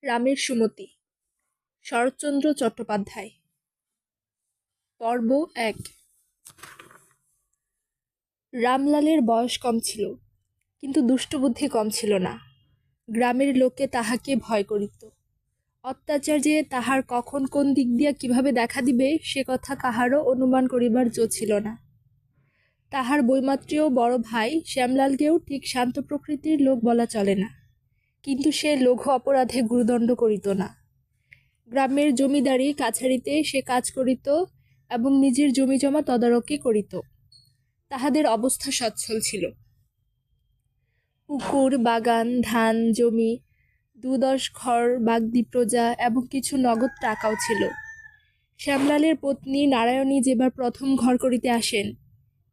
রামের সুমতি, শরৎচন্দ্র চট্টোপাধ্যায়। পর্ব ১। রামলালের বয়স কম ছিল, কিন্তু দুষ্টবুদ্ধি কম ছিল না। গ্রামের লোকে তাহাকে ভয় করিত। অত্যাচার যে তাহার কখন কোন দিক দিয়া কিভাবে দেখা দিবে সে কথা কাহারও অনুমান করিবার জো ছিল না। তাহার বৈমাত্রেয় বড় ভাই শ্যামলালকেও ঠিক শান্ত প্রকৃতির লোক বলা চলে না, কিন্তু সে লঘু অপরাধে গুরুদণ্ড করিত না। গ্রামের জমিদারি কাছারিতে সে কাজ করিত এবং নিজের জমিজমা তদারকি করিত। তাহাদের অবস্থা সচ্ছল ছিল। পুকুর, বাগান, ধান, জমি, ২-১০ ঘর, বাগদি প্রজা এবং কিছু নগদ টাকাও ছিল। শ্যামলালের পত্নী নারায়ণী যেবার প্রথম ঘর করিতে আসেন,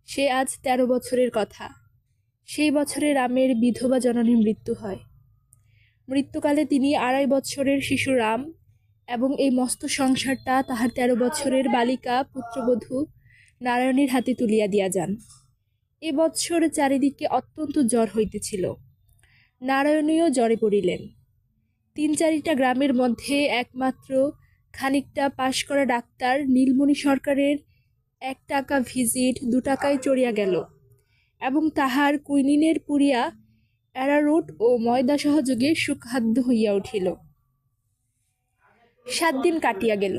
সে আজ ১৩ বছরের কথা। সেই বছরে রামের বিধবা জননীর মৃত্যু হয়। মৃত্যুকালে তিনি ২.৫ বৎসরের শিশু রাম এবং এই মস্ত সংসারটা তাহার ১৩ বছরের বালিকা পুত্রবধূ নারায়ণীর হাতে তুলিয়া দিয়া যান। এ বৎসর চারিদিকে অত্যন্ত জ্বর হইতেছিল। নারায়ণীও জ্বরে পড়িলেন। ৩-৪টা গ্রামের মধ্যে একমাত্র খানিকটা পাশ করা ডাক্তার নীলমণি সরকারের ১ টাকা ভিজিট ২ টাকায় চড়িয়া গেল এবং তাহার কুইনিনের পুরিয়া অ্যারারুট ও ময়দা সহযোগে সুখাদ্য হইয়া উঠিল। ৭ দিন কাটিয়া গেল,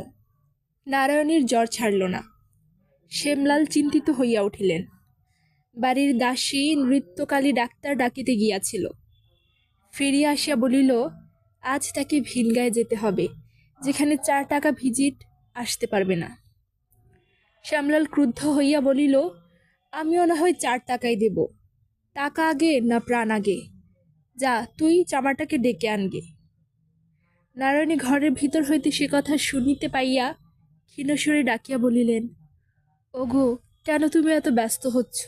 নারায়ণীর জ্বর ছাড়ল না। শ্যামলাল চিন্তিত হইয়া উঠিলেন। বাড়ির দাসী নৃত্যকালী ডাক্তার ডাকিতে গিয়াছিল। ফিরিয়া আসিয়া বলিল, আজ তাকে ভিনগাঁয়ে যেতে হবে, যেখানে ৪ টাকা ভিজিট আসতে পারবে না। শ্যামলাল ক্রুদ্ধ হইয়া বলিল, আমিও না হয় ৪ টাকাই দেব, টাকা আগে না প্রাণ আগে? যা, তুই চামারটাকে ডেকে আনগে। নারায়ণী ঘরের ভিতর হইতে সে কথা শুনিতে পাইয়া ক্ষীণস্বরে ডাকিয়া বলিলেন, ওগো, কেন তুমি এত ব্যস্ত হচ্ছ?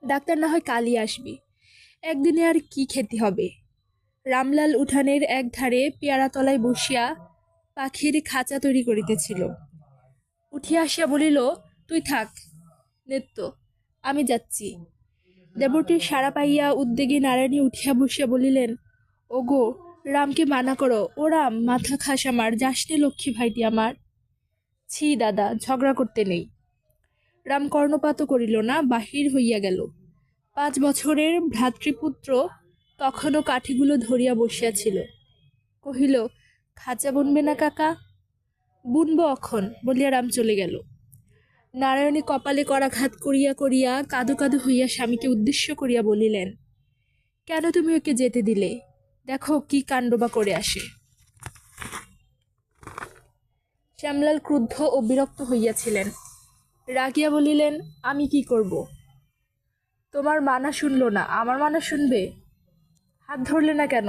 ডাক্তার না হয় কালই আসবি, একদিনে আর কি খেতে হবে? রামলাল উঠানের এক ধারে পেয়ারা তলায় বসিয়া পাখির খাঁচা তৈরি করিতেছিল। উঠিয়া আসিয়া বলিল, তুই থাক নেত্য, আমি যাচ্ছি। দেবরটির সাড়া পাইয়া উদ্বেগে নারায়ণী উঠিয়া বসিয়া বলিলেন, ওগো, রামকে মানা করো। ও রাম, মাথা খাস আমার, যাসনে লক্ষ্মী ভাইটি আমার। ছি দাদা, ঝগড়া করতে নেই। রাম কর্ণপাতও করিল না, বাহির হইয়া গেল। ৫ বছরের ভ্রাতৃপুত্র তখনও কাঠিগুলো ধরিয়া বসিয়াছিল। কহিল, খাঁচা বুনবে না কাকা? বুনব অখন, বলিয়া রাম চলে গেল। নারায়ণী কপালে করাঘাত করিয়া করিয়া কাঁদো কাঁদো হইয়া স্বামীকে উদ্দেশ্য করিয়া বলিলেন, কেন তুমি ওকে যেতে দিলে? দেখো কি কাণ্ডবা করে আসে। শ্যামলাল ক্রুদ্ধ ও বিরক্ত হইয়াছিলেন। রাগিয়া বলিলেন, আমি কি করব? তোমার মানা শুনল না, আমার মানা শুনবে? হাত ধরলে না কেন?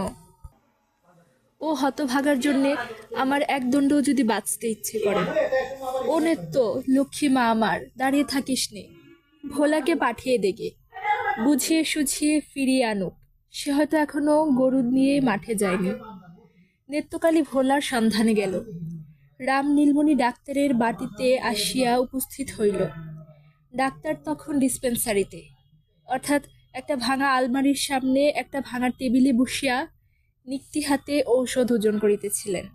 ও হতভাগার জন্যে আমার এক দণ্ডও যদি বাঁচতে ইচ্ছে করে। ও নেত্য, লক্ষ্মী মা আমার, দাঁড়িয়ে থাকিস নে, ভোলাকে পাঠিয়ে দেগে, বুঝিয়ে সুঝিয়ে ফিরিয়ে আনুক। সে হয়তো এখনো গরু নিয়ে মাঠে যায়নি। নেত্যকালী ভোলার সন্ধানে গেল। রাম নীলমণি ডাক্তারের বাটিতে আসিয়া উপস্থিত হইল। ডাক্তার তখন ডিসপেন্সারিতে, অর্থাৎ একটা ভাঙা আলমারির সামনে একটা ভাঙা টেবিলে বসিয়া নিক্তি হাতে ঔষধ ওজন করিতেছিলেন।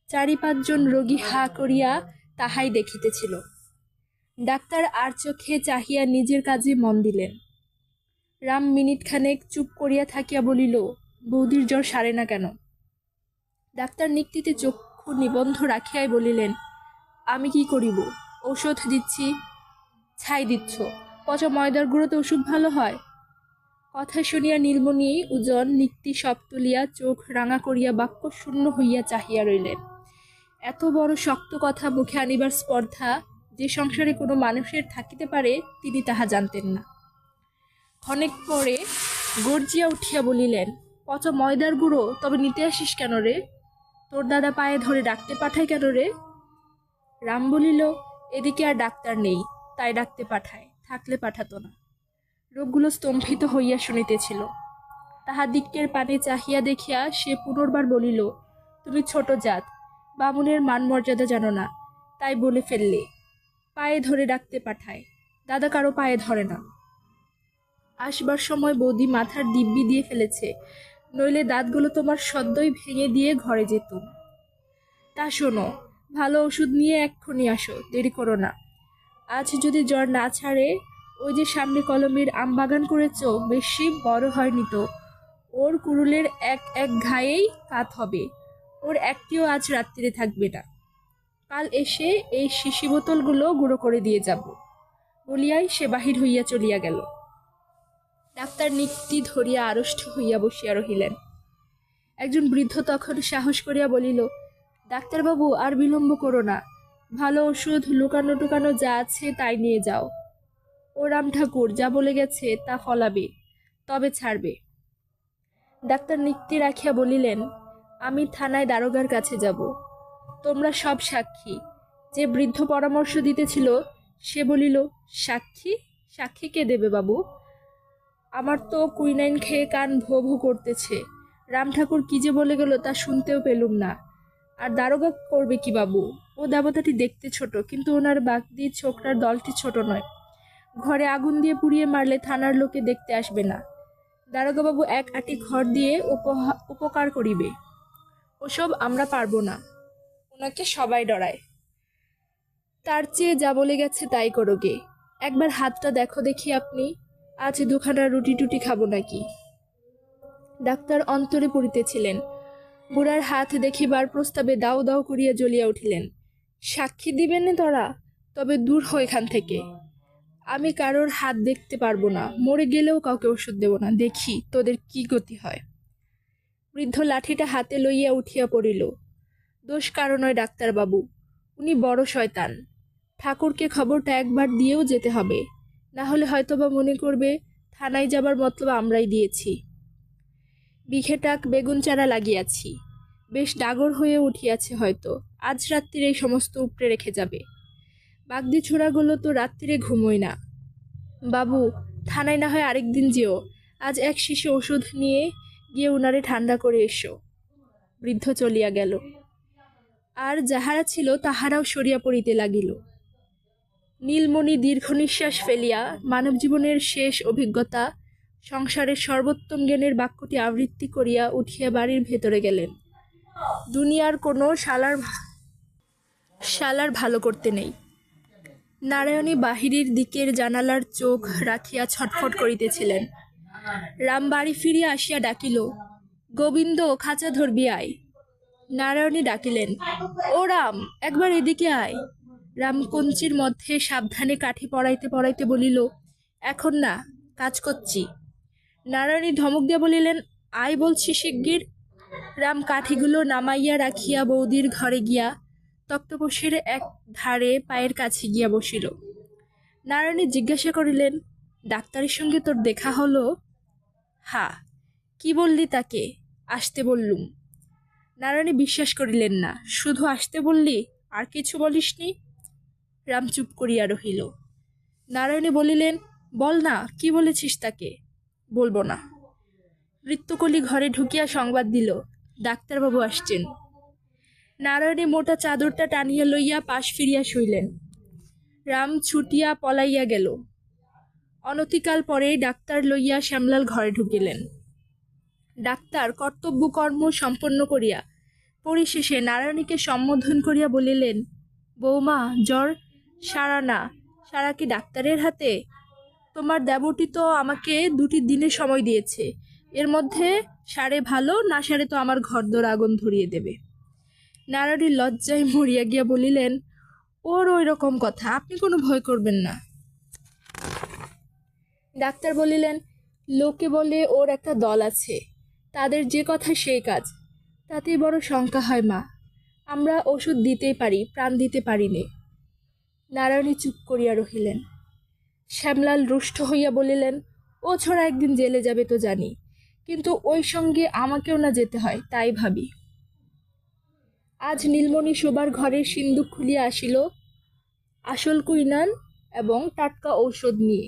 ৪-৫ জন রোগী হা করিয়া তাহাই দেখিতেছিল। ডাক্তার আর চোখে চাহিয়া নিজের কাজে মন দিলেন। রাম মিনিটখানেক চুপ করিয়া থাকিয়া বলিল, বৌদির জ্বর সারে না কেন? ডাক্তার নিক্তিতে চক্ষু নিবন্ধ রাখিয়াই বলিলেন, আমি কি করিব? ঔষধ দিচ্ছি। ছাই দিচ্ছ? পচা ময়দার গুঁড়োতে ওষুধ ভালো হয়? কথা শুনিয়া নীলমণি ওজন নিক্তি সব তুলিয়া চোখ রাঙা করিয়া বাক্য শূন্য হইয়া চাহিয়া রইলেন। এত বড় শক্ত কথা মুখে আনিবার স্পর্ধা যে সংসারে কোনো মানুষের থাকিতে পারে তিনি তাহা জানতেন না। ক্ষণেক পরে গর্জিয়া উঠিয়া বলিলেন, পচা ময়দার গুঁড়ো তবে নিতে আসিস কেন রে? তোর দাদা পায়ে ধরে ডাকতে পাঠায় কেন রে? রাম বলিল, এদিকে আর ডাক্তার নেই, তাই ডাকতে পাঠায়, থাকলে পাঠাতো না। লোকগুলো স্তম্ভিত হইয়া শুনিতেছিল। তাহাদিগের পানে চাহিয়া দেখিয়া সে পুনর্বার বলিল, তুমি ছোট জাত, বামুনের মান মর্যাদা জানো না, তাই বলে ফেললে। পায়ে ধরে ডাকতে পাঠায়, দাদা কারো পায়ে ধরে না। আসবার সময় বৌদি মাথার দিব্যি দিয়ে ফেলেছে, নইলে দাঁতগুলো তোমার সদ্যই ভেঙে দিয়ে ঘরে যেতুম। তা শোনো, ভালো ওষুধ নিয়ে এক্ষুনি আসো, দেরি করো না। আজ যদি জ্বর না ছাড়ে, ওই যে সামনে কলমের আম বাগান করেছো, বেশি বড় হয়নি তো, ওর কুড়ুলের এক এক ঘায়েই কাত হবে। ওর একটিও আজ রাত্রিরে থাকবে না। কাল এসে এই শিশি বোতলগুলো গুঁড়ো করে দিয়ে যাব। বলিয়াই সে বাহির হইয়া চলিয়া গেল। ডাক্তার নিকটি ধরিয়া আড়ষ্ট হইয়া বসিয়া রহিলেন। একজন বৃদ্ধ তখন সাহস করিয়া বলিল, ডাক্তারবাবু, আর বিলম্ব করো না। ভালো ওষুধ লুকানো টুকানো যা আছে তাই নিয়ে যাও। ও রাম ঠাকুর যা বলে গেছে তা ফলাবে, তবে ছাড়বে। ডাক্তার নিকটি রাখিয়া বলিলেন, আমি থানায় দারোগার কাছে যাব। তোমরা সব সাক্ষী। যে বৃদ্ধ পরামর্শ দিতেছিল সে বলিল, সাক্ষী? সাক্ষী কে দেবে বাবু? আমার তো কুইনাইন খেয়ে কান ভো ভো করতেছে। রাম ঠাকুর কি যে বলে গেল তা শুনতেও পেলুম না। আর দারোগা করবে কি বাবু? ও দেবতাটি দেখতে ছোট, কিন্তু ওনার বাগদি ছোকরার দলটি ছোট নয়। ঘরে আগুন দিয়ে পুড়িয়ে মারলে থানার লোকে দেখতে আসবে না। দারোগা বাবু এক আটি ঘর দিয়ে উপকার করিবে। ওসব আমরা পারবো না। ওনাকে সবাই ডরায়। তার চেয়ে যা বলে গেছে তাই করোগে। একবার হাতটা দেখো দেখি আপনি। আজ দুখানা রুটি টুটি খাবো নাকি? ডাক্তার অন্তরে পড়িতেছিলেন। বুড়ার হাত দেখিবার প্রস্তাবে দাও দাও করিয়া জ্বলিয়া উঠিলেন। সাক্ষী দিবেন না তোরা? তবে দূর হ এখান থেকে। আমি কারোর হাত দেখতে পারবো না, মরে গেলেও কাউকে ওষুধ দেব না, দেখি তোদের কি গতি হয়। বৃদ্ধ লাঠিটা হাতে লইয়া উঠিয়া পড়িল। দোষ কারো নয় ডাক্তারবাবু, উনি বড় শয়তান। ঠাকুরকে খবরটা একবার দিয়েও যেতে হবে, না হলে হয়তোবা মনে করবে থানায় যাবার মতলব আমরাই দিয়েছি। বিঘেটাক বেগুন চারা লাগিয়াছি, বেশ ডাগর হয়ে উঠিয়াছে, হয়তো আজ রাত্রিরে এই সমস্ত উপড়ে রেখে যাবে। বাগদি ছোড়াগুলো তো রাত্রিরে ঘুমোয় না। বাবু, থানায় না হয় আরেকদিন যেও, আজ এক শিশি ওষুধ নিয়ে গিয়ে উনারে ঠান্ডা করে এসো। বৃদ্ধ চলিয়া গেল। আর যাহারা ছিল তাহারাও সরিয়া পড়িতে লাগিল। নীলমণি দীর্ঘ নিঃশ্বাস ফেলিয়া মানব জীবনের শেষ অভিজ্ঞতা, সংসারের সর্বোত্তম জ্ঞানের বাক্যটি আবৃত্তি করিয়া উঠিয়া বাড়ির ভেতরে গেলেন। দুনিয়ার কোনো শালার ভালো করতে নেই। নারায়ণী বাহিরের দিকের জানালার চোখ রাখিয়া ছটফট করিতেছিলেন। রাম বাড়ি ফিরিয়া আসিয়া ডাকিল, গোবিন্দ, খাঁচা ধরবি আয়। নারায়ণী ডাকিলেন, ও রাম, একবার এদিকে আয়। রাম কঞ্চির মধ্যে সাবধানে কাঠি পড়াইতে পড়াইতে বলিল, এখন না, কাজ করছি। নারায়ণী ধমক দিয়া বলিলেন, আয় বলছি শিগগির। রাম কাঠিগুলো নামাইয়া রাখিয়া বৌদির ঘরে গিয়া তক্তপোষের এক ধারে পায়ের কাছে গিয়া বসিল। নারায়ণী জিজ্ঞাসা করিলেন, ডাক্তারের সঙ্গে তোর দেখা হলো? হা। কি বললি তাকে? আসতে বললুম। নারায়ণী বিশ্বাস করিলেন না। শুধু আসতে বললি, আর কিছু বলিসনি? রাম চুপ করিয়া রহিল। নারায়ণী বলিলেন, বল না, কি বলেছিস তাকে? বলবো না। নৃত্যকলি ঘরে ঢুকিয়া সংবাদ দিল, ডাক্তারবাবু আসছেন। নারায়ণী মোটা চাদরটা টানিয়া লইয়া পাশ ফিরিয়া শুইলেন। রাম ছুটিয়া পলাইয়া গেল। অনতিকাল পরে ডাক্তার লইয়া শ্যামলাল ঘরে ঢুকিলেন। ডাক্তার কর্তব্য কর্ম সম্পন্ন করিয়া পরিশেষে নারায়ণীকে সম্বোধন করিয়া বলিলেন, বৌমা, জ্বর সারা না, সারা কি ডাক্তারের হাতে? তোমার দেবটি তো আমাকে 2 দিনের সময় দিয়েছে, এর মধ্যে সারে ভালো, না সারে তো আমার ঘরদোর আগুন ধরিয়ে দেবে। নারায়ণী লজ্জায় মরিয়া গিয়া বলিলেন, ওর ওই রকম কথা, আপনি কোনো ভয় করবেন না। ডাক্তার বলিলেন, লোকে বলে ওর একটা দল আছে, তাদের যে কথা সেই কাজ, তাতেই বড় শঙ্কা হয় মা। আমরা ওষুধ দিতেই পারি, প্রাণ দিতে পারি নে। নারায়ণী চুপ করিয়া রহিলেন। শ্যামলাল রুষ্ট হইয়া বলিলেন, ও ছোড়া একদিন জেলে যাবে তো জানি, কিন্তু ওই সঙ্গে আমাকেও না যেতে হয়, তাই ভাবি। আজ নীলমণি শোবার ঘরের সিন্দুক খুলিয়া আসিল আসল কুইনান এবং টাটকা ঔষধ নিয়ে।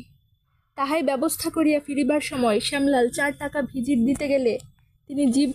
তাহাই ব্যবস্থা করিয়া ফিরিবার সময় শ্যামলাল 4 টাকা ভিজিট দিতে গেলে তিনি জিভ